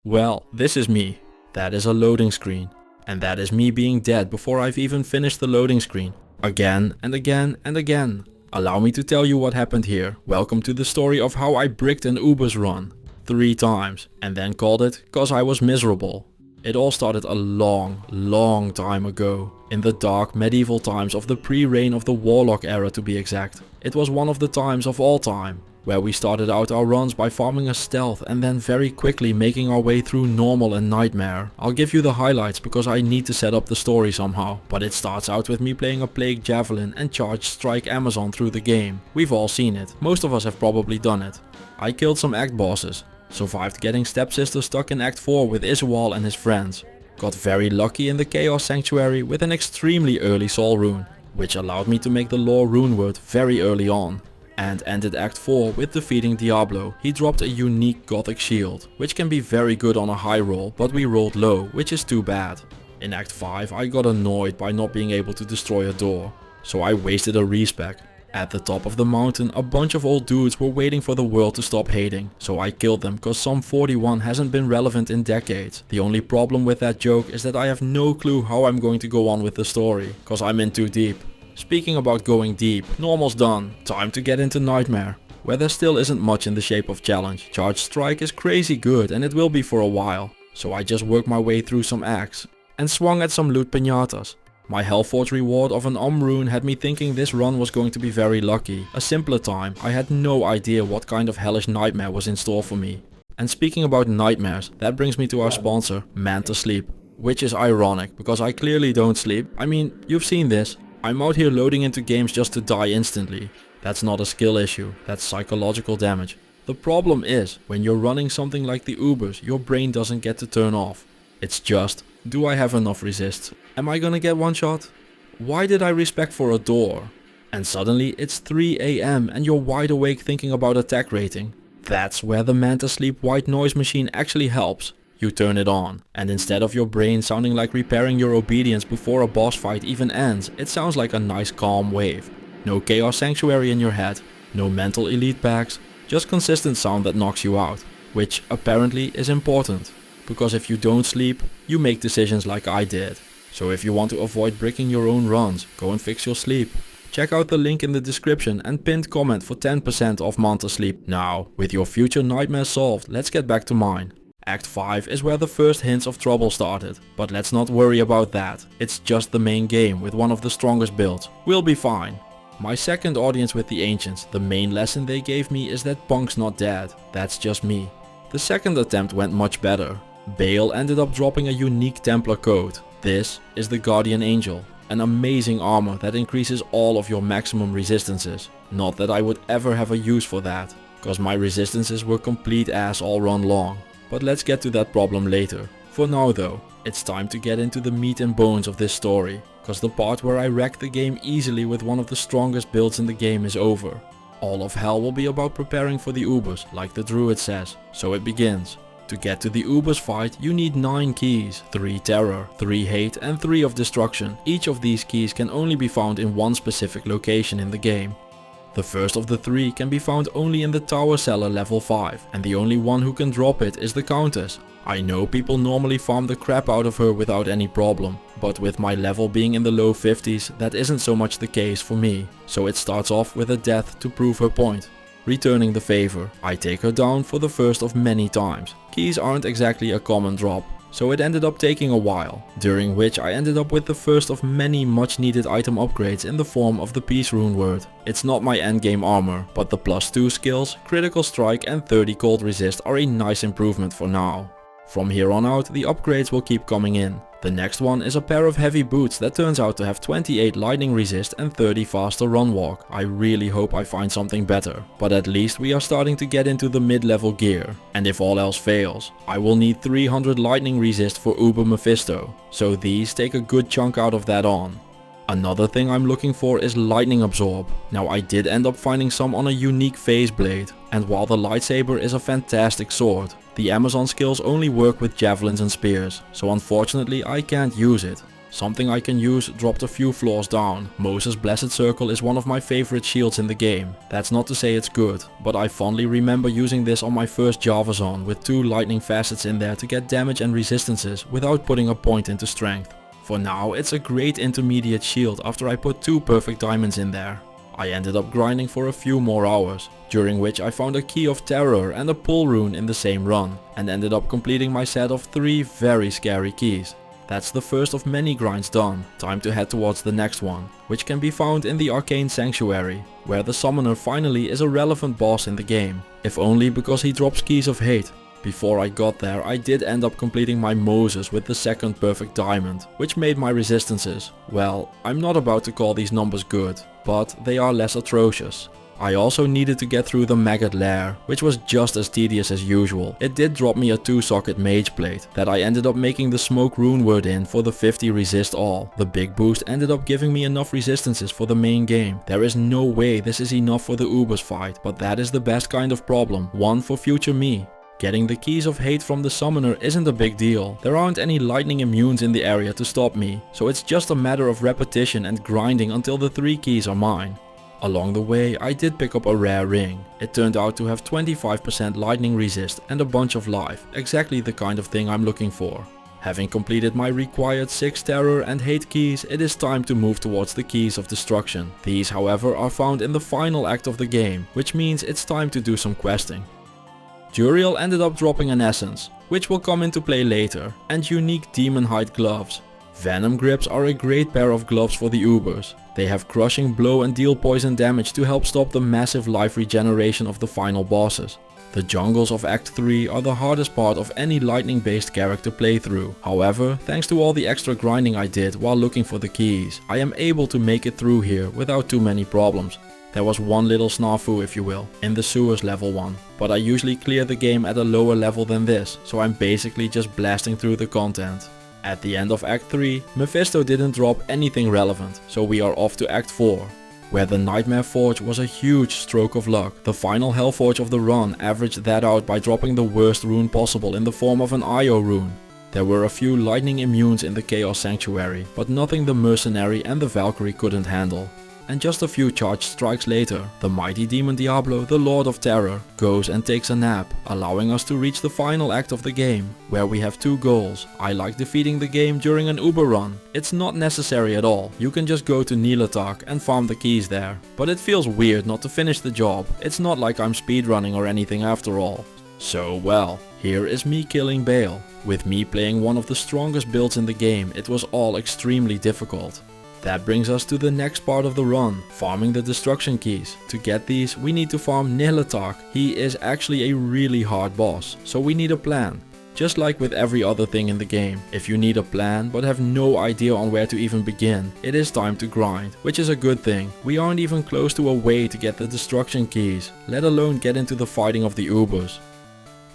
Well, this is me. That is a loading screen. And that is me being dead before I've even finished the loading screen. Again and again and again. Allow me to tell you what happened here. Welcome to the story of how I bricked an Ubers run 3 times and then called it cause I was miserable. It all started a long time ago. In the dark medieval times of the pre-reign of the Warlock era, to be exact. It was one of the times of all time, where we started out our runs by farming a stealth and then very quickly making our way through normal and nightmare. I'll give you the highlights because I need to set up the story somehow, but it starts out with me playing a plague javelin and charged strike Amazon through the game. We've all seen it, most of us have probably done it. I killed some act bosses, survived getting stepsister stuck in act 4 with Iswal and his friends, got very lucky in the Chaos Sanctuary with an extremely early soul rune, which allowed me to make the lore rune word very early on. And ended act 4 with defeating Diablo. He dropped a unique gothic shield, which can be very good on a high roll, but we rolled low, which is too bad. In act 5 I got annoyed by not being able to destroy a door, so I wasted a respec. At the top of the mountain a bunch of old dudes were waiting for the world to stop hating, so I killed them cause Psalm 41 hasn't been relevant in decades. The only problem with that joke is that I have no clue how I'm going to go on with the story, cause I'm in too deep. Speaking about going deep, normal's done, time to get into Nightmare, where there still isn't much in the shape of challenge. Charged Strike is crazy good and it will be for a while, so I just worked my way through some acts and swung at some loot pinatas. My Hellforge reward of an rune had me thinking this run was going to be very lucky. A simpler time, I had no idea what kind of hellish nightmare was in store for me. And speaking about nightmares, that brings me to our sponsor, Manta Sleep, which is ironic because I clearly don't sleep. I mean, you've seen this. I'm out here loading into games just to die instantly. That's not a skill issue, that's psychological damage. The problem is, when you're running something like the Ubers, your brain doesn't get to turn off. It's just, do I have enough resists? Am I gonna get one shot? Why did I respec for a door? And suddenly it's 3 AM and you're wide awake thinking about attack rating. That's where the Manta Sleep white noise machine actually helps. You turn it on, and instead of your brain sounding like repairing your obedience before a boss fight even ends, it sounds like a nice calm wave. No Chaos Sanctuary in your head, no mental elite packs, just consistent sound that knocks you out, which apparently is important, because if you don't sleep, you make decisions like I did. So if you want to avoid bricking your own runs, go and fix your sleep. Check out the link in the description and pinned comment for 10% off Manta Sleep. Now, with your future nightmares solved, let's get back to mine. Act 5 is where the first hints of trouble started, but let's not worry about that. It's just the main game with one of the strongest builds. We'll be fine. My second audience with the Ancients, the main lesson they gave me is that Punk's not dead. That's just me. The second attempt went much better. Bale ended up dropping a unique Templar code. This is the Guardian Angel, an amazing armor that increases all of your maximum resistances. Not that I would ever have a use for that, cause my resistances were complete ass all run long. But let's get to that problem later. For now though, it's time to get into the meat and bones of this story, cause the part where I wrecked the game easily with one of the strongest builds in the game is over. All of hell will be about preparing for the Ubers, like the druid says, so it begins. To get to the Ubers fight you need 9 keys, 3 terror, 3 hate and 3 of destruction. Each of these keys can only be found in one specific location in the game. The first of the 3 can be found only in the Tower Cellar level 5, and the only one who can drop it is the Countess. I know people normally farm the crap out of her without any problem, but with my level being in the low 50s, that isn't so much the case for me, so it starts off with a death to prove her point. Returning the favor, I take her down for the first of many times. Keys aren't exactly a common drop, so it ended up taking a while, during which I ended up with the first of many much needed item upgrades in the form of the Peace Rune word. It's not my endgame armor, but the +2 skills, critical strike and 30 cold resist are a nice improvement for now. From here on out the upgrades will keep coming in. The next one is a pair of heavy boots that turns out to have 28 lightning resist and 30 faster run walk. I really hope I find something better, but at least we are starting to get into the mid-level gear. And if all else fails, I will need 300 lightning resist for Uber Mephisto, so these take a good chunk out of that on. Another thing I'm looking for is lightning absorb. Now I did end up finding some on a unique phase blade, and while the lightsaber is a fantastic sword, the Amazon skills only work with javelins and spears, so unfortunately I can't use it. Something I can use dropped a few floors down. Moses' Blessed Circle is one of my favorite shields in the game. That's not to say it's good, but I fondly remember using this on my first Javazon with 2 lightning facets in there to get damage and resistances without putting a point into strength. For now, it's a great intermediate shield after I put 2 perfect diamonds in there. I ended up grinding for a few more hours, during which I found a Key of Terror and a pull rune in the same run, and ended up completing my set of 3 very scary keys. That's the first of many grinds done. Time to head towards the next one, which can be found in the Arcane Sanctuary, where the Summoner finally is a relevant boss in the game, if only because he drops Keys of Hate. Before I got there, I did end up completing my Moses with the 2nd perfect diamond, which made my resistances, well, I'm not about to call these numbers good, but they are less atrocious. I also needed to get through the Maggot Lair, which was just as tedious as usual. It did drop me a 2-socket mage plate that I ended up making the smoke rune word in for the 50 resist all. The big boost ended up giving me enough resistances for the main game. There is no way this is enough for the Ubers fight, but that is the best kind of problem, one for future me. Getting the Keys of Hate from the Summoner isn't a big deal. There aren't any lightning immunes in the area to stop me, so it's just a matter of repetition and grinding until the 3 keys are mine. Along the way, I did pick up a rare ring. It turned out to have 25% lightning resist and a bunch of life, exactly the kind of thing I'm looking for. Having completed my required 6 terror and hate keys, it is time to move towards the Keys of Destruction. These, however, are found in the final act of the game, which means it's time to do some questing. Duriel ended up dropping an essence, which will come into play later, and unique demon hide gloves. Venom grips are a great pair of gloves for the Ubers. They have crushing blow and deal poison damage to help stop the massive life regeneration of the final bosses. The jungles of Act 3 are the hardest part of any lightning based character playthrough. However, thanks to all the extra grinding I did while looking for the keys, I am able to make it through here without too many problems. There was one little snafu, if you will, in the sewers level 1, but I usually clear the game at a lower level than this, so I'm basically just blasting through the content. At the end of Act 3, Mephisto didn't drop anything relevant, so we are off to Act 4, where the Nightmare Forge was a huge stroke of luck. The final Hellforge of the run averaged that out by dropping the worst rune possible in the form of an Io rune. There were a few lightning immunes in the Chaos Sanctuary, but nothing the Mercenary and the Valkyrie couldn't handle. And just a few charged strikes later, the mighty demon Diablo, the Lord of Terror, goes and takes a nap, allowing us to reach the final act of the game, where we have 2 goals. I like defeating the game during an Uber run. It's not necessary at all, you can just go to Nilatak and farm the keys there. But it feels weird not to finish the job, it's not like I'm speedrunning or anything after all. So well, here is me killing Bale. With me playing one of the strongest builds in the game, it was all extremely difficult. That brings us to the next part of the run, farming the destruction keys. To get these, we need to farm Nihlatak. He is actually a really hard boss, so we need a plan. Just like with every other thing in the game, if you need a plan but have no idea on where to even begin, it is time to grind, which is a good thing. We aren't even close to a way to get the destruction keys, let alone get into the fighting of the Ubers.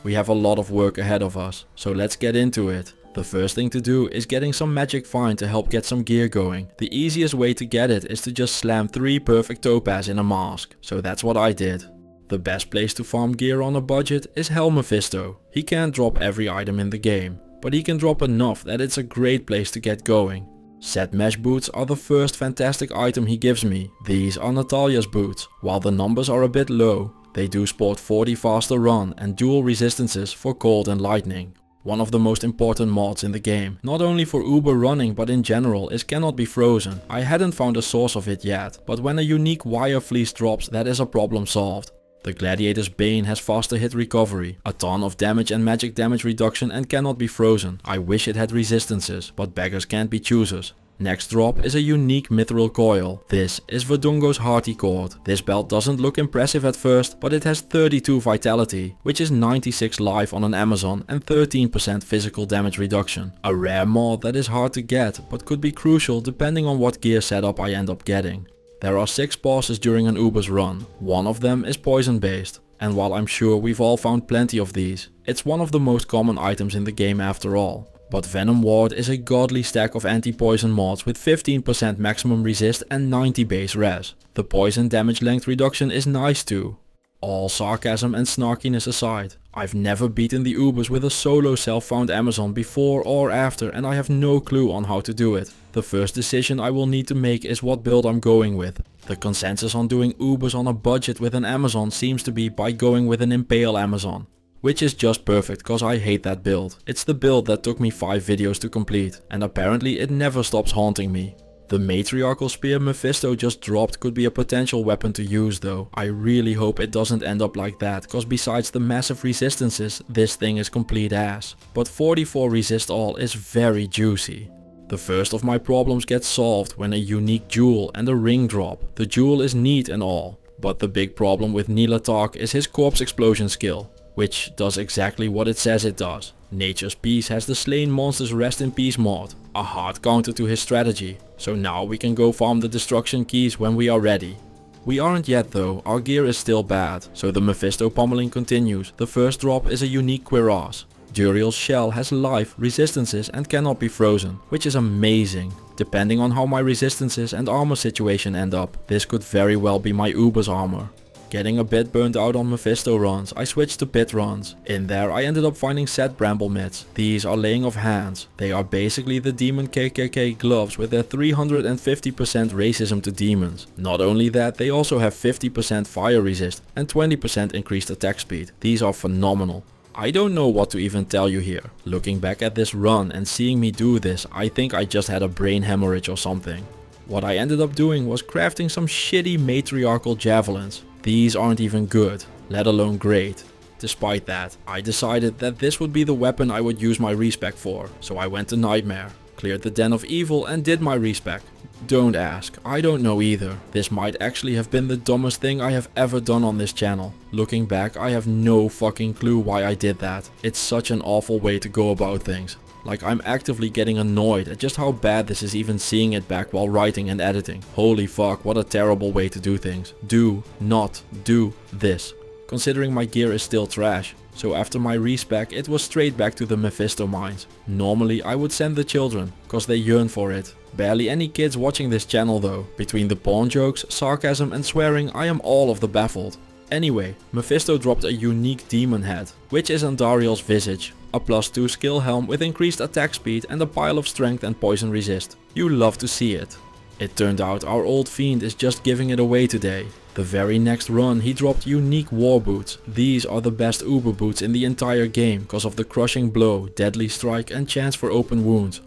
We have a lot of work ahead of us, so let's get into it. The first thing to do is getting some magic fine to help get some gear going. The easiest way to get it is to just slam 3 perfect topaz in a mask, so that's what I did. The best place to farm gear on a budget is Hell Mephisto. He can't drop every item in the game, but he can drop enough that it's a great place to get going. Set mesh boots are the first fantastic item he gives me. These are Natalia's boots. While the numbers are a bit low, they do sport 40 faster run and dual resistances for cold and lightning. One of the most important mods in the game, not only for Uber running but in general, is cannot be frozen. I hadn't found a source of it yet, but when a unique wire fleece drops, that is a problem solved. The Gladiator's Bane has faster hit recovery, a ton of damage and magic damage reduction, and cannot be frozen. I wish it had resistances, but beggars can't be choosers. Next drop is a unique mithril coil. This is Verdungo's Hearty Cord. This belt doesn't look impressive at first, but it has 32 vitality, which is 96 life on an Amazon and 13% physical damage reduction. A rare mod that is hard to get, but could be crucial depending on what gear setup I end up getting. There are 6 bosses during an Uber's run. One of them is poison based. And while I'm sure we've all found plenty of these, it's one of the most common items in the game after all. But Venom Ward is a godly stack of anti-poison mods with 15% maximum resist and 90 base res. The poison damage length reduction is nice too. All sarcasm and snarkiness aside, I've never beaten the Ubers with a solo self-found Amazon before or after, and I have no clue on how to do it. The first decision I will need to make is what build I'm going with. The consensus on doing Ubers on a budget with an Amazon seems to be by going with an Impale Amazon. Which is just perfect cause I hate that build. It's the build that took me 5 videos to complete, and apparently it never stops haunting me. The matriarchal spear Mephisto just dropped could be a potential weapon to use though. I really hope it doesn't end up like that, cause besides the massive resistances, this thing is complete ass. But 44 resist all is very juicy. The first of my problems gets solved when a unique jewel and a ring drop. The jewel is neat and all, but the big problem with Nilatark is his corpse explosion skill, which does exactly what it says it does. Nature's Peace has the Slain Monsters Rest in Peace mod, a hard counter to his strategy, so now we can go farm the destruction keys when we are ready. We aren't yet though, our gear is still bad, so the Mephisto pummeling continues. The first drop is a unique cuirass. Duriel's shell has life, resistances and cannot be frozen, which is amazing. Depending on how my resistances and armor situation end up, this could very well be my Uber's armor. Getting a bit burnt out on Mephisto runs, I switched to pit runs. In there I ended up finding set bramble mitts. These are laying of hands. They are basically the demon KKK gloves with their 350% racism to demons. Not only that, they also have 50% fire resist and 20% increased attack speed. These are phenomenal. I don't know what to even tell you here. Looking back at this run and seeing me do this, I think I just had a brain hemorrhage or something. What I ended up doing was crafting some shitty matriarchal javelins. These aren't even good, let alone great. Despite that, I decided that this would be the weapon I would use my respec for, so I went to Nightmare, cleared the Den of Evil and did my respec. Don't ask, I don't know either. This might actually have been the dumbest thing I have ever done on this channel. Looking back, I have no fucking clue why I did that. It's such an awful way to go about things. Like, I'm actively getting annoyed at just how bad this is even seeing it back while writing and editing. Holy fuck, what a terrible way to do things. Do not do this. Considering my gear is still trash. So after my respec, it was straight back to the Mephisto mines. Normally I would send the children, cause they yearn for it. Barely any kids watching this channel though. Between the porn jokes, sarcasm and swearing, I am all of the baffled. Anyway, Mephisto dropped a unique demon head, which is Andariel's visage. A +2 skill helm with increased attack speed and a pile of strength and poison resist. You love to see it. It turned out our old fiend is just giving it away today. The very next run he dropped unique war boots. These are the best Uber boots in the entire game cause of the crushing blow, deadly strike and chance for open wounds.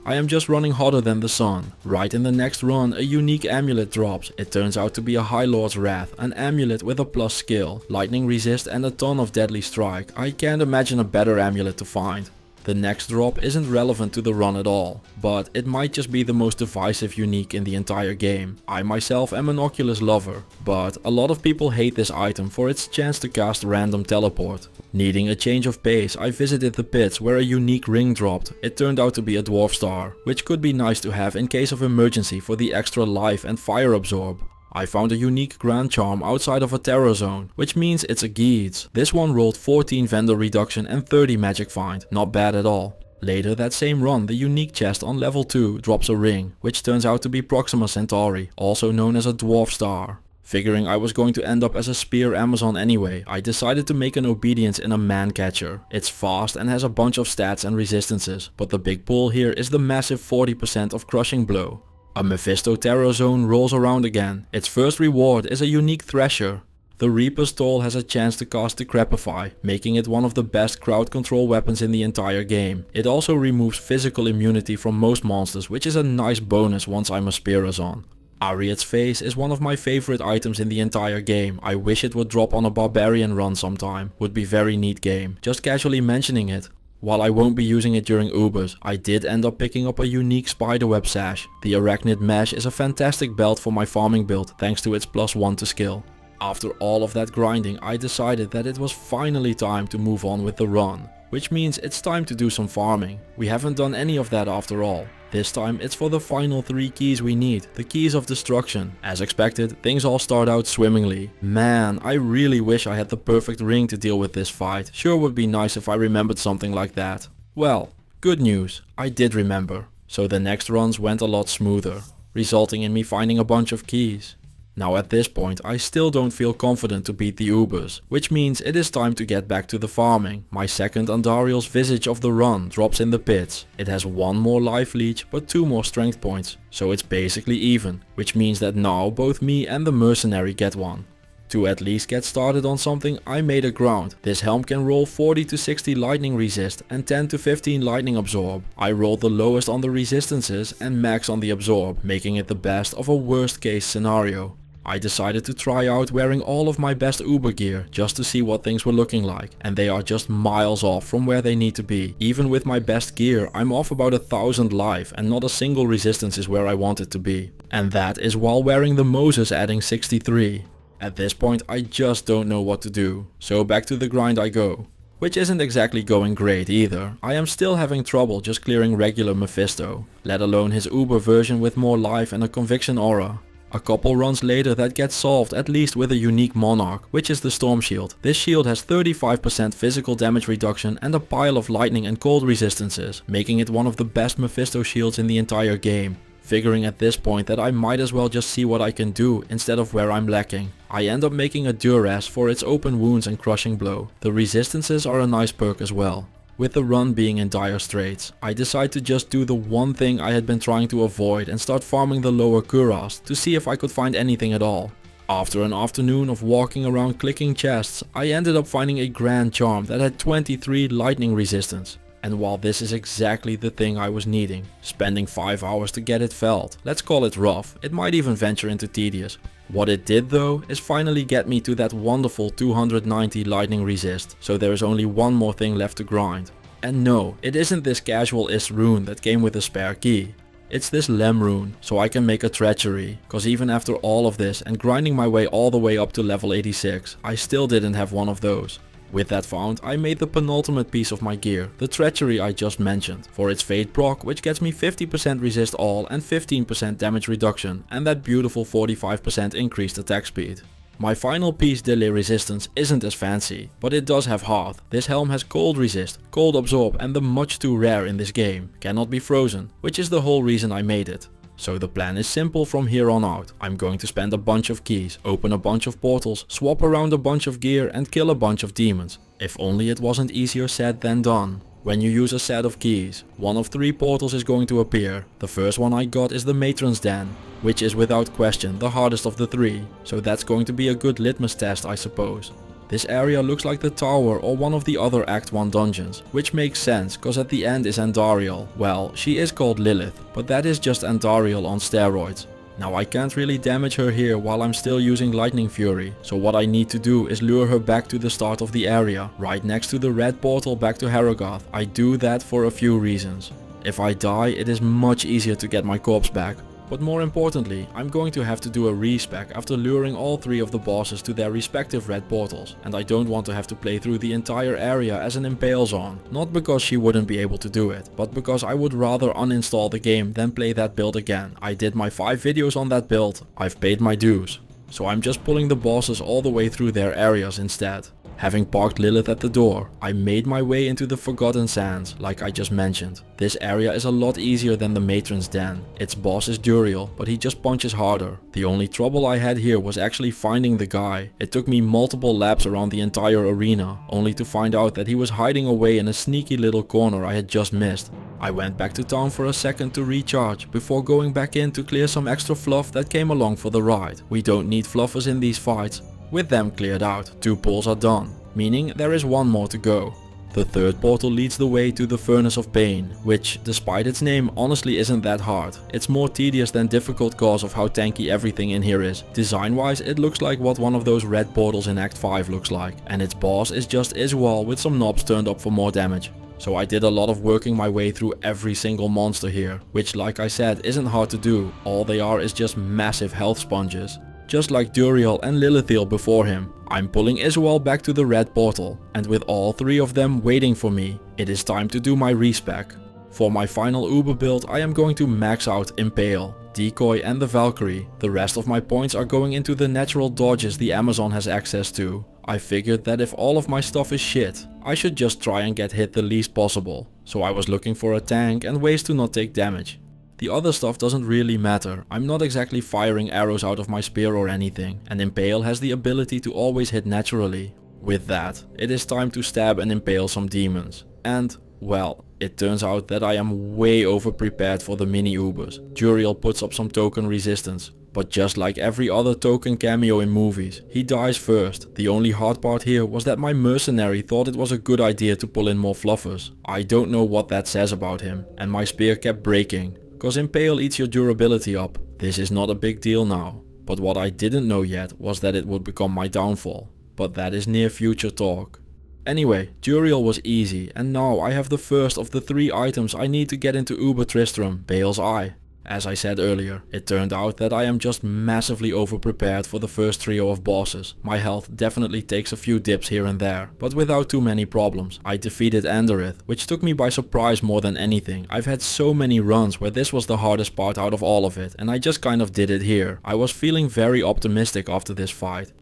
I am just running hotter than the sun. Right in the next run a unique amulet drops. It turns out to be a High Lord's Wrath, an amulet with a plus skill, lightning resist and a ton of deadly strike. I can't imagine a better amulet to find. The next drop isn't relevant to the run at all, but it might just be the most divisive unique in the entire game. I myself am an Oculus lover, but a lot of people hate this item for its chance to cast random teleport. Needing a change of pace, I visited the pits where a unique ring dropped. It turned out to be a dwarf star, which could be nice to have in case of emergency for the extra life and fire absorb. I found a unique Grand Charm outside of a terror zone, which means it's a Geeds. This one rolled 14 vendor reduction and 30 magic find, not bad at all. Later that same run, the unique chest on level 2 drops a ring, which turns out to be Proxima Centauri, also known as a dwarf star. Figuring I was going to end up as a spear Amazon anyway, I decided to make an obedience in a man catcher. It's fast and has a bunch of stats and resistances, but the big pull here is the massive 40% of crushing blow. A Mephisto Terror Zone rolls around again. Its first reward is a unique Thresher. The Reaper's Toll has a chance to cast Decrepify, making it one of the best crowd control weapons in the entire game. It also removes physical immunity from most monsters, which is a nice bonus once I'm a Spearazon. Ariad's Face is one of my favorite items in the entire game. I wish it would drop on a Barbarian run sometime. Would be very neat game. Just casually mentioning it. While I won't be using it during Ubers, I did end up picking up a unique spiderweb sash. The Arachnid Mesh is a fantastic belt for my farming build thanks to its +1 to skill. After all of that grinding, I decided that it was finally time to move on with the run. Which means it's time to do some farming. We haven't done any of that after all. This time it's for the final 3 keys we need, the keys of destruction. As expected, things all start out swimmingly. Man, I really wish I had the perfect ring to deal with this fight. Sure would be nice if I remembered something like that. Well, good news, I did remember. So the next runs went a lot smoother, resulting in me finding a bunch of keys. Now at this point I still don't feel confident to beat the Ubers, which means it is time to get back to the farming. My second Andariel's Visage of the Run drops in the pits. It has 1 more life leech but 2 more strength points, so it's basically even, which means that now both me and the mercenary get one. To at least get started on something, I made a ground. This helm can roll 40 to 60 lightning resist and 10 to 15 lightning absorb. I rolled the lowest on the resistances and max on the absorb, making it the best of a worst case scenario. I decided to try out wearing all of my best Uber gear just to see what things were looking like, and they are just miles off from where they need to be. Even with my best gear, I'm off about 1000 life and not a single resistance is where I want it to be. And that is while wearing the Moses adding 63. At this point I just don't know what to do, so back to the grind I go. Which isn't exactly going great either. I am still having trouble just clearing regular Mephisto, let alone his Uber version with more life and a conviction aura. A couple runs later that gets solved at least with a unique monarch, which is the Storm Shield. This shield has 35% physical damage reduction and a pile of lightning and cold resistances, making it one of the best Mephisto shields in the entire game. Figuring at this point that I might as well just see what I can do instead of where I'm lacking. I end up making a Duress for its open wounds and crushing blow. The resistances are a nice perk as well. With the run being in dire straits, I decide to just do the one thing I had been trying to avoid and start farming the lower Kuras to see if I could find anything at all. After an afternoon of walking around clicking chests, I ended up finding a Grand Charm that had 23 lightning resistance. And while this is exactly the thing I was needing, spending 5 hours to get it felt, let's call it rough, it might even venture into tedious. What it did though is finally get me to that wonderful 290 lightning resist, so there is only one more thing left to grind. And no, it isn't this casual-ist rune that came with a spare key. It's this Lem rune, so I can make a treachery, cause even after all of this and grinding my way all the way up to level 86, I still didn't have one of those. With that found, I made the penultimate piece of my gear, the treachery I just mentioned, for its Fate proc, which gets me 50% resist all and 15% damage reduction, and that beautiful 45% increased attack speed. My final piece, delay resistance, isn't as fancy, but it does have hearth. This helm has cold resist, cold absorb, and the much too rare in this game, cannot be frozen, which is the whole reason I made it. So the plan is simple from here on out. I'm going to spend a bunch of keys, open a bunch of portals, swap around a bunch of gear and kill a bunch of demons. If only it wasn't easier said than done. When you use a set of keys, one of 3 portals is going to appear. The first one I got is the Matron's Den, which is without question the hardest of the 3. So that's going to be a good litmus test, I suppose. This area looks like the tower or one of the other Act 1 dungeons, which makes sense cause at the end is Andariel. Well, she is called Lilith, but that is just Andariel on steroids. Now I can't really damage her here while I'm still using Lightning Fury, so what I need to do is lure her back to the start of the area, right next to the red portal back to Harrogath. I do that for a few reasons. If I die, it is much easier to get my corpse back. But more importantly, I'm going to have to do a respec after luring all 3 of the bosses to their respective red portals, and I don't want to have to play through the entire area as an Impale Zone. Not because she wouldn't be able to do it, but because I would rather uninstall the game than play that build again. I did my 5 videos on that build, I've paid my dues. So I'm just pulling the bosses all the way through their areas instead. Having parked Lilith at the door, I made my way into the Forgotten Sands, like I just mentioned. This area is a lot easier than the Matron's Den. Its boss is Duriel, but he just punches harder. The only trouble I had here was actually finding the guy. It took me multiple laps around the entire arena, only to find out that he was hiding away in a sneaky little corner I had just missed. I went back to town for a second to recharge, before going back in to clear some extra fluff that came along for the ride. We don't need fluffers in these fights. With them cleared out, 2 pulls are done, meaning there is 1 more to go. The 3rd portal leads the way to the Furnace of Pain, which, despite its name, honestly isn't that hard. It's more tedious than difficult cause of how tanky everything in here is. Design wise, it looks like what one of those red portals in Act 5 looks like, and its boss is just Iswal with some knobs turned up for more damage. So I did a lot of working my way through every single monster here, which like I said isn't hard to do. All they are is just massive health sponges. Just like Duriel and Lilithiel before him, I'm pulling Iswal back to the red portal, and with all 3 of them waiting for me, it is time to do my respec. For my final Uber build I am going to max out Impale, Decoy and the Valkyrie. The rest of my points are going into the natural dodges the Amazon has access to. I figured that if all of my stuff is shit, I should just try and get hit the least possible, so I was looking for a tank and ways to not take damage. The other stuff doesn't really matter. I'm not exactly firing arrows out of my spear or anything, and Impale has the ability to always hit naturally. With that, it is time to stab and impale some demons. And, well, it turns out that I am way over prepared for the mini Ubers. Juriel puts up some token resistance. But just like every other token cameo in movies, he dies first. The only hard part here was that my mercenary thought it was a good idea to pull in more fluffers. I don't know what that says about him, and my spear kept breaking. Cause Impale eats your durability up. This is not a big deal now. But what I didn't know yet was that it would become my downfall. But that is near future talk. Anyway, Juriel was easy, and now I have the first of the 3 items I need to get into Uber Tristram, Bale's Eye. As I said earlier, it turned out that I am just massively over-prepared for the first trio of bosses. My health definitely takes a few dips here and there, but without too many problems. I defeated Anderith, which took me by surprise more than anything. I've had so many runs where this was the hardest part out of all of it, and I just kind of did it here. I was feeling very optimistic after this fight.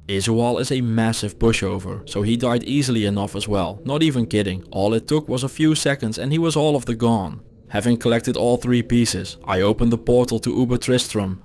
Izual is a massive pushover, so he died easily enough as well. Not even kidding, all it took was a few seconds and he was all of the gone. Having collected all 3 pieces, I opened the portal to Uber Tristram.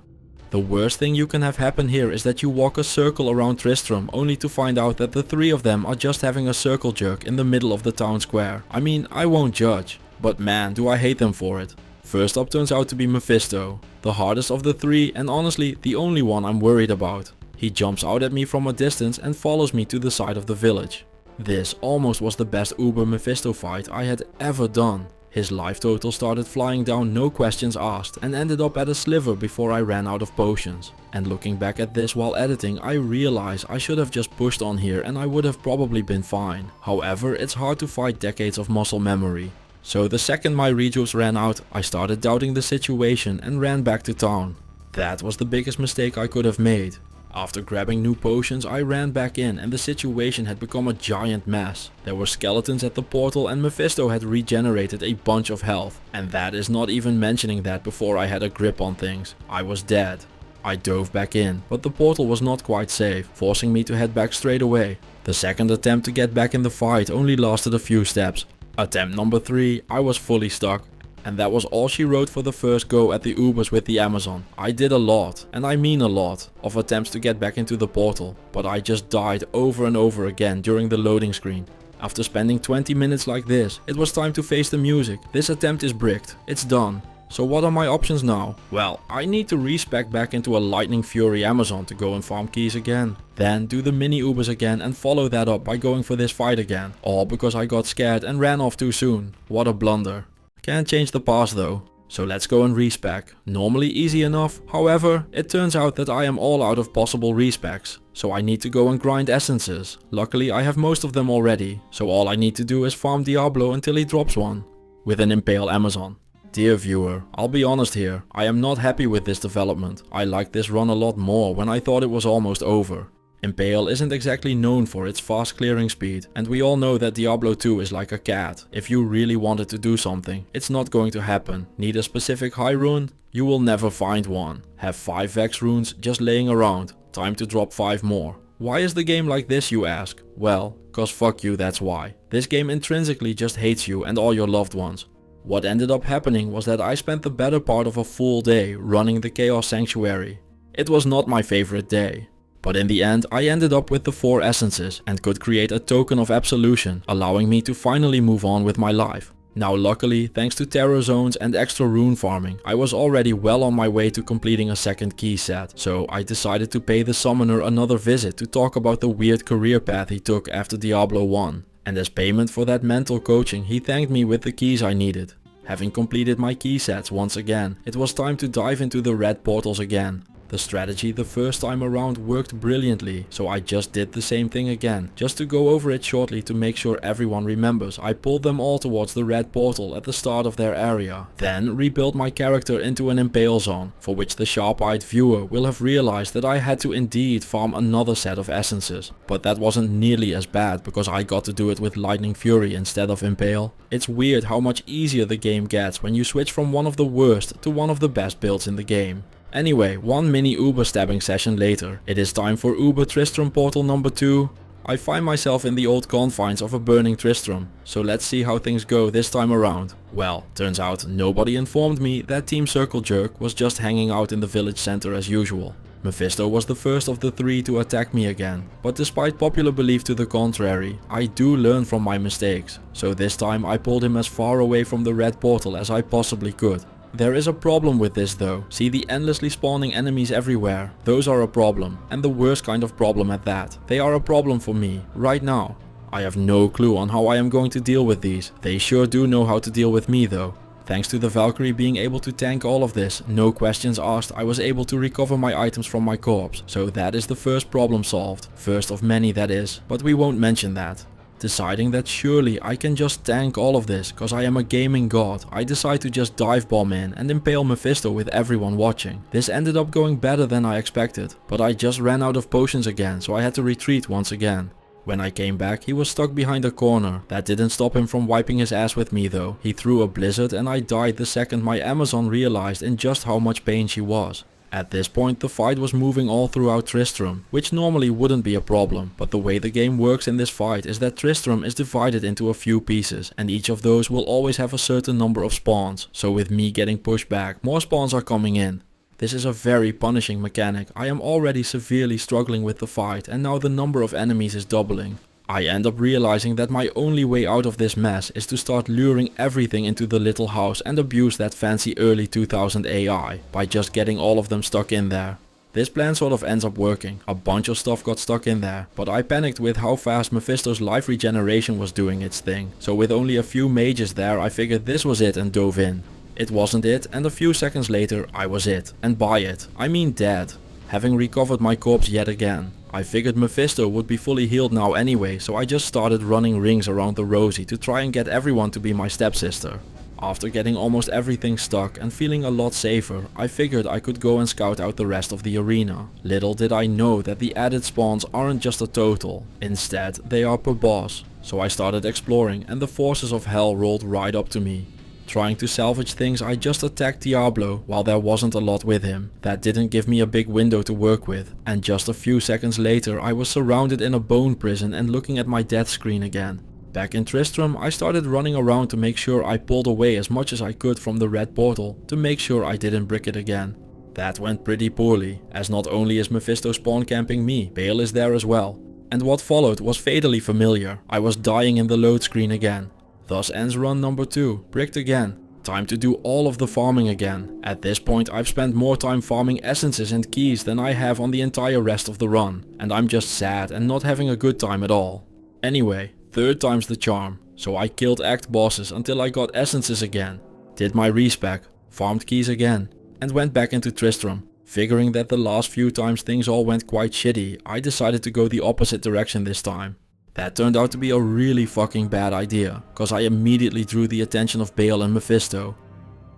The worst thing you can have happen here is that you walk a circle around Tristram only to find out that the 3 of them are just having a circle jerk in the middle of the town square. I mean, I won't judge, but man do I hate them for it. First up turns out to be Mephisto, the hardest of the 3 and honestly the only one I'm worried about. He jumps out at me from a distance and follows me to the side of the village. This almost was the best Uber Mephisto fight I had ever done. His life total started flying down no questions asked and ended up at a sliver before I ran out of potions. And looking back at this while editing, I realize I should have just pushed on here and I would have probably been fine. However, it's hard to fight decades of muscle memory. So the second my rejuves ran out, I started doubting the situation and ran back to town. That was the biggest mistake I could have made. After grabbing new potions, I ran back in and the situation had become a giant mess. There were skeletons at the portal and Mephisto had regenerated a bunch of health. And that is not even mentioning that before I had a grip on things. I was dead. I dove back in, but the portal was not quite safe, forcing me to head back straight away. The second attempt to get back in the fight only lasted a few steps. Attempt number 3, I was fully stuck. And that was all she wrote for the first go at the Ubers with the Amazon. I did a lot, and I mean a lot, of attempts to get back into the portal, but I just died over and over again during the loading screen. After spending 20 minutes like this, it was time to face the music. This attempt is bricked, it's done. So what are my options now? Well, I need to respec back into a Lightning Fury Amazon to go and farm keys again. Then do the mini Ubers again and follow that up by going for this fight again. All because I got scared and ran off too soon. What a blunder. Can't change the past though. So let's go and respec. Normally easy enough, however, it turns out that I am all out of possible respecs. So I need to go and grind essences. Luckily I have most of them already, so all I need to do is farm Diablo until he drops one. With an Impale Amazon. Dear viewer, I'll be honest here, I am not happy with this development. I liked this run a lot more when I thought it was almost over. Impale isn't exactly known for its fast clearing speed, and we all know that Diablo 2 is like a cat. If you really wanted to do something, it's not going to happen. Need a specific high rune? You will never find one. Have 5 Vex runes just laying around. Time to drop 5 more. Why is the game like this, you ask? Well, cause fuck you, that's why. This game intrinsically just hates you and all your loved ones. What ended up happening was that I spent the better part of a full day running the Chaos Sanctuary. It was not my favorite day. But in the end I ended up with the 4 essences and could create a token of absolution, allowing me to finally move on with my life. Now luckily, thanks to terror zones and extra rune farming, I was already well on my way to completing a second key set, so I decided to pay the summoner another visit to talk about the weird career path he took after Diablo 1. And as payment for that mental coaching, he thanked me with the keys I needed. Having completed my key sets once again, it was time to dive into the red portals again. The strategy the first time around worked brilliantly, so I just did the same thing again. Just to go over it shortly to make sure everyone remembers, I pulled them all towards the red portal at the start of their area. Then rebuilt my character into an Impale zone, for which the sharp-eyed viewer will have realized that I had to indeed farm another set of essences. But that wasn't nearly as bad because I got to do it with Lightning Fury instead of Impale. It's weird how much easier the game gets when you switch from one of the worst to one of the best builds in the game. Anyway, one mini Uber stabbing session later, it is time for Uber Tristram portal number 2. I find myself in the old confines of a burning Tristram, so let's see how things go this time around. Well, turns out nobody informed me that Team Circle Jerk was just hanging out in the village center as usual. Mephisto was the first of the three to attack me again, but despite popular belief to the contrary, I do learn from my mistakes, so this time I pulled him as far away from the red portal as I possibly could. There is a problem with this though. See the endlessly spawning enemies everywhere? Those are a problem, and the worst kind of problem at that. They are a problem for me, right now. I have no clue on how I am going to deal with these. They sure do know how to deal with me though. Thanks to the Valkyrie being able to tank all of this, no questions asked, I was able to recover my items from my corpse. So that is the first problem solved. First of many that is, but we won't mention that. Deciding that surely I can just tank all of this cause I am a gaming god, I decide to just dive bomb in and impale Mephisto with everyone watching. This ended up going better than I expected, but I just ran out of potions again, so I had to retreat once again. When I came back, he was stuck behind a corner. That didn't stop him from wiping his ass with me though. He threw a blizzard and I died the second my Amazon realized in just how much pain she was. At this point the fight was moving all throughout Tristram, which normally wouldn't be a problem, but the way the game works in this fight is that Tristram is divided into a few pieces, and each of those will always have a certain number of spawns, so with me getting pushed back, more spawns are coming in. This is a very punishing mechanic. I am already severely struggling with the fight and now the number of enemies is doubling. I end up realizing that my only way out of this mess is to start luring everything into the little house and abuse that fancy early 2000 AI by just getting all of them stuck in there. This plan sort of ends up working. A bunch of stuff got stuck in there, but I panicked with how fast Mephisto's life regeneration was doing its thing. So with only a few mages there, I figured this was it and dove in. It wasn't it, and a few seconds later I was it. And by it, I mean dead. Having recovered my corpse yet again. I figured Mephisto would be fully healed now anyway, so I just started running rings around the Rosie to try and get everyone to be my stepsister. After getting almost everything stuck and feeling a lot safer, I figured I could go and scout out the rest of the arena. Little did I know that the added spawns aren't just a total, instead they are per boss. So I started exploring and the forces of hell rolled right up to me. Trying to salvage things, I just attacked Diablo while there wasn't a lot with him. That didn't give me a big window to work with, and just a few seconds later I was surrounded in a bone prison and looking at my death screen again. Back in Tristram, I started running around to make sure I pulled away as much as I could from the red portal to make sure I didn't brick it again. That went pretty poorly, as not only is Mephisto spawn camping me, Bale is there as well. And what followed was fatally familiar. I was dying in the load screen again. Thus ends run number 2, bricked again. Time to do all of the farming again. At this point I've spent more time farming essences and keys than I have on the entire rest of the run. And I'm just sad and not having a good time at all. Anyway, third time's the charm. So I killed act bosses until I got essences again. Did my respec, farmed keys again. And went back into Tristram. Figuring that the last few times things all went quite shitty, I decided to go the opposite direction this time. That turned out to be a really fucking bad idea, cause I immediately drew the attention of Bale and Mephisto.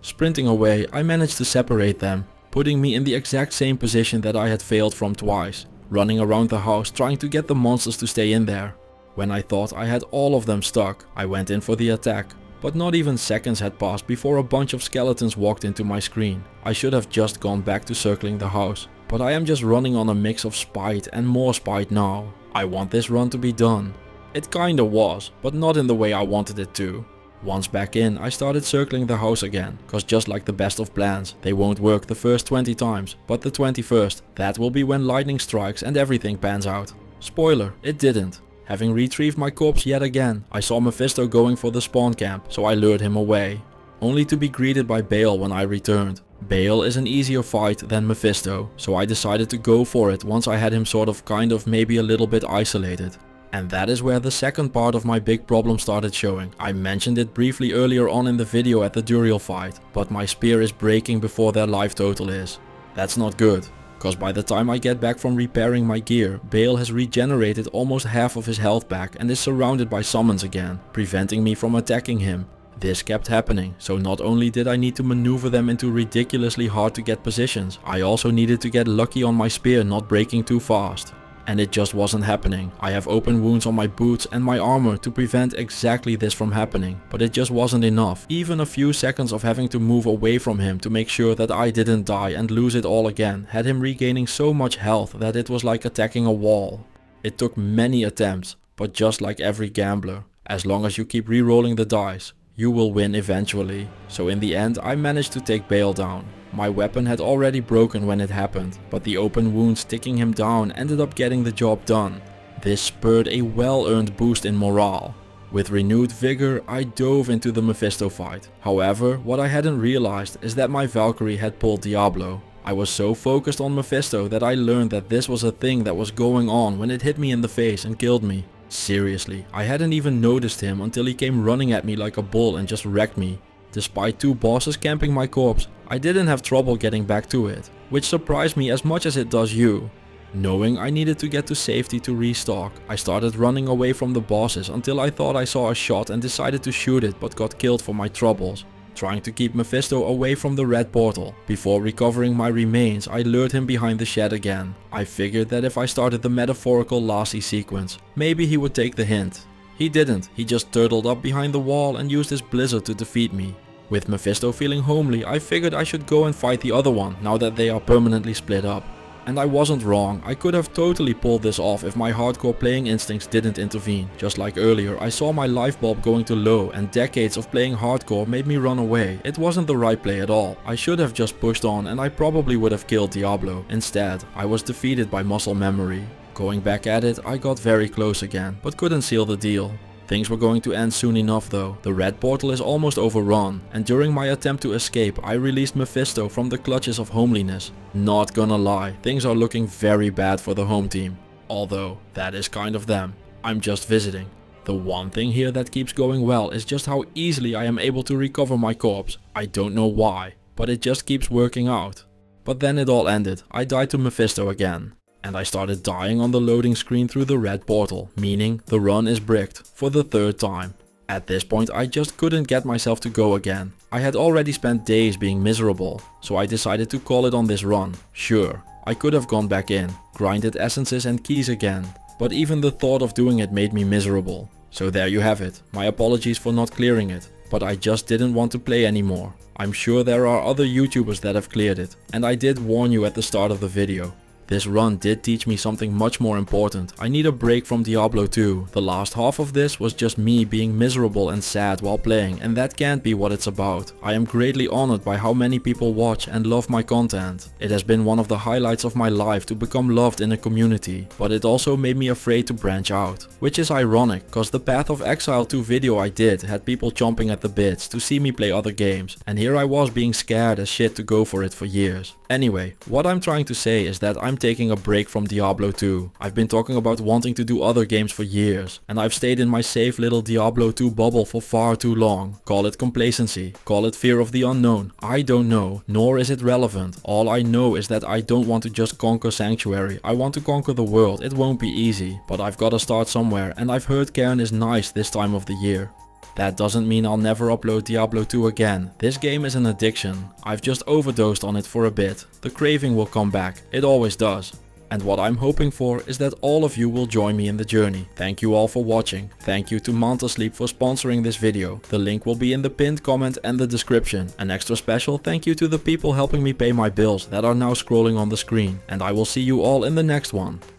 Sprinting away, I managed to separate them, putting me in the exact same position that I had failed from twice, running around the house trying to get the monsters to stay in there. When I thought I had all of them stuck, I went in for the attack, but not even seconds had passed before a bunch of skeletons walked into my screen. I should have just gone back to circling the house, but I am just running on a mix of spite and more spite now. I want this run to be done. It kinda was, but not in the way I wanted it to. Once back in, I started circling the house again, cause just like the best of plans, they won't work the first 20 times, but the 21st, that will be when lightning strikes and everything pans out. Spoiler, it didn't. Having retrieved my corpse yet again, I saw Mephisto going for the spawn camp, so I lured him away. Only to be greeted by Bale when I returned. Bale is an easier fight than Mephisto, so I decided to go for it once I had him sort of maybe a little bit isolated. And that is where the second part of my big problem started showing. I mentioned it briefly earlier on in the video at the Duriel fight, but my spear is breaking before their life total is. That's not good, cause by the time I get back from repairing my gear, Bale has regenerated almost half of his health back and is surrounded by summons again, preventing me from attacking him. This kept happening, so not only did I need to maneuver them into ridiculously hard to get positions, I also needed to get lucky on my spear not breaking too fast. And it just wasn't happening. I have open wounds on my boots and my armor to prevent exactly this from happening, but it just wasn't enough. Even a few seconds of having to move away from him to make sure that I didn't die and lose it all again had him regaining so much health that it was like attacking a wall. It took many attempts, but just like every gambler, as long as you keep re-rolling the dice, you will win eventually. So in the end I managed to take Bale down. My weapon had already broken when it happened, but the open wounds taking him down ended up getting the job done. This spurred a well-earned boost in morale. With renewed vigor, I dove into the Mephisto fight. However, what I hadn't realized is that my Valkyrie had pulled Diablo. I was so focused on Mephisto that I learned that this was a thing that was going on when it hit me in the face and killed me. Seriously, I hadn't even noticed him until he came running at me like a bull and just wrecked me. Despite 2 bosses camping my corpse, I didn't have trouble getting back to it, which surprised me as much as it does you. Knowing I needed to get to safety to restock, I started running away from the bosses until I thought I saw a shot and decided to shoot it but got killed for my troubles, trying to keep Mephisto away from the red portal. Before recovering my remains, I lured him behind the shed again. I figured that if I started the metaphorical Lassie sequence, maybe he would take the hint. He didn't, he just turtled up behind the wall and used his blizzard to defeat me. With Mephisto feeling homely, I figured I should go and fight the other one now that they are permanently split up. And I wasn't wrong, I could have totally pulled this off if my hardcore playing instincts didn't intervene. Just like earlier, I saw my life bulb going to low and decades of playing hardcore made me run away. It wasn't the right play at all. I should have just pushed on and I probably would have killed Diablo. Instead, I was defeated by muscle memory. Going back at it, I got very close again, but couldn't seal the deal. Things were going to end soon enough though. The red portal is almost overrun, and during my attempt to escape I released Mephisto from the clutches of homeliness. Not gonna lie, things are looking very bad for the home team. Although, that is kind of them. I'm just visiting. The one thing here that keeps going well is just how easily I am able to recover my corpse. I don't know why, but it just keeps working out. But then it all ended. I died to Mephisto again. And I started dying on the loading screen through the red portal, meaning the run is bricked for the 3rd time. At this point I just couldn't get myself to go again. I had already spent days being miserable, so I decided to call it on this run. Sure, I could have gone back in, grinded essences and keys again, but even the thought of doing it made me miserable. So there you have it, my apologies for not clearing it, but I just didn't want to play anymore. I'm sure there are other YouTubers that have cleared it, and I did warn you at the start of the video. This run did teach me something much more important. I need a break from Diablo 2. The last half of this was just me being miserable and sad while playing, and that can't be what it's about. I am greatly honored by how many people watch and love my content. It has been one of the highlights of my life to become loved in a community, but it also made me afraid to branch out. Which is ironic, cause the Path of Exile 2 video I did had people chomping at the bits to see me play other games, and here I was being scared as shit to go for it for years. Anyway, what I'm trying to say is that I'm taking a break from Diablo 2. I've been talking about wanting to do other games for years, and I've stayed in my safe little Diablo 2 bubble for far too long. Call it complacency, call it fear of the unknown, I don't know, nor is it relevant. All I know is that I don't want to just conquer Sanctuary, I want to conquer the world. It won't be easy, but I've gotta start somewhere, and I've heard Cairn is nice this time of the year. That doesn't mean I'll never upload Diablo 2 again. This game is an addiction. I've just overdosed on it for a bit. The craving will come back. It always does. And what I'm hoping for is that all of you will join me in the journey. Thank you all for watching. Thank you to Manta Sleep for sponsoring this video. The link will be in the pinned comment and the description. An extra special thank you to the people helping me pay my bills that are now scrolling on the screen. And I will see you all in the next one.